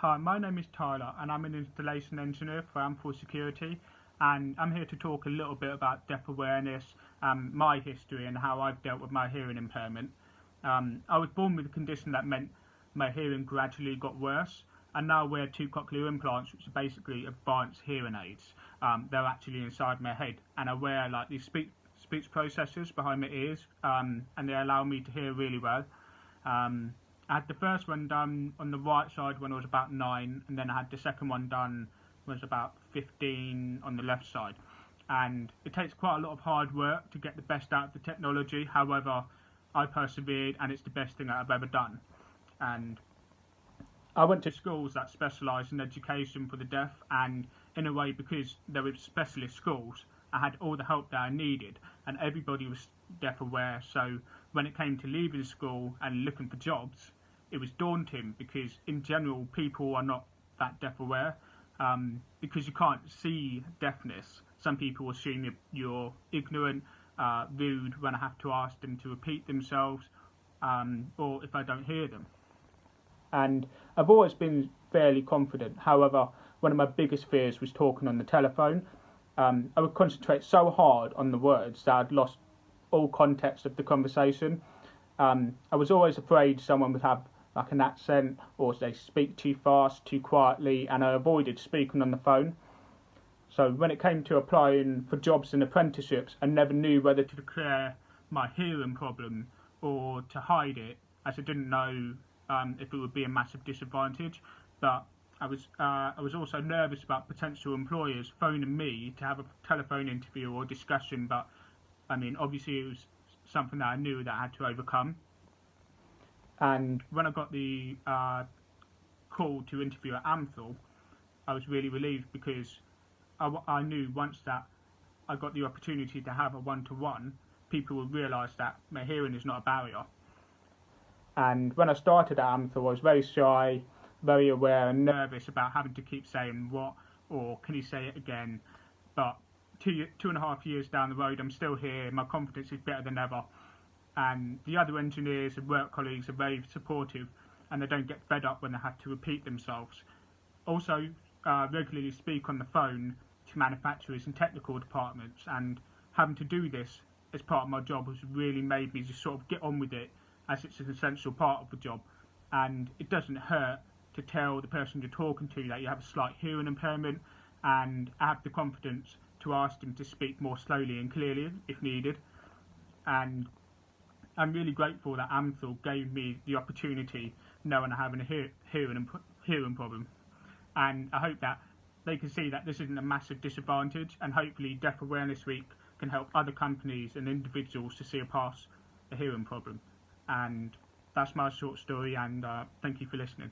Hi, my name is Tyler and I'm an installation engineer for Amthor Security, and I'm here to talk a little bit about deaf awareness, my history and how I've dealt with my hearing impairment. I was born with a condition that meant my hearing gradually got worse, and now I wear two cochlear implants, which are basically advanced hearing aids. They're actually inside my head, and I wear like these speech processors behind my ears, and they allow me to hear really well. I had the first one done on the right side when I was about 9, and then I had the second one done when I was about 15 on the left side. And it takes quite a lot of hard work to get the best out of the technology. However, I persevered, and it's the best thing that I've ever done. And I went to schools that specialise in education for the deaf, and in a way, because they were specialist schools, I had all the help that I needed, and everybody was deaf aware. So when it came to leaving school and looking for jobs, it was daunting, because in general people are not that deaf aware, because you can't see deafness. Some people assume you're ignorant, rude when I have to ask them to repeat themselves, or if I don't hear them. And I've always been fairly confident. However, one of my biggest fears was talking on the telephone. I would concentrate so hard on the words that I'd lost all context of the conversation. I was always afraid someone would have like an accent, or they speak too fast, too quietly, and I avoided speaking on the phone. So when it came to applying for jobs and apprenticeships, I never knew whether to declare my hearing problem or to hide it, as I didn't know if it would be a massive disadvantage. But I was also nervous about potential employers phoning me to have a telephone interview or discussion. But I mean, obviously it was something that I knew that I had to overcome. And when I got the call to interview at Amthor, I was really relieved, because I knew once that I got the opportunity to have a one-to-one, people would realise that my hearing is not a barrier. And when I started at Amthor, I was very shy, very aware and nervous about having to keep saying what, or can you say it again. But 2.5 years down the road, I'm still here, my confidence is better than ever. And the other engineers and work colleagues are very supportive, and they don't get fed up when they have to repeat themselves. Also, regularly speak on the phone to manufacturers and technical departments, and having to do this as part of my job has really made me just sort of get on with it, as it's an essential part of the job. And it doesn't hurt to tell the person you're talking to that you have a slight hearing impairment, and I have the confidence to ask them to speak more slowly and clearly if needed. And I'm really grateful that Amthor gave me the opportunity, knowing I have a hearing problem. And I hope that they can see that this isn't a massive disadvantage, and hopefully Deaf Awareness Week can help other companies and individuals to see past the hearing problem. And that's my short story, and thank you for listening.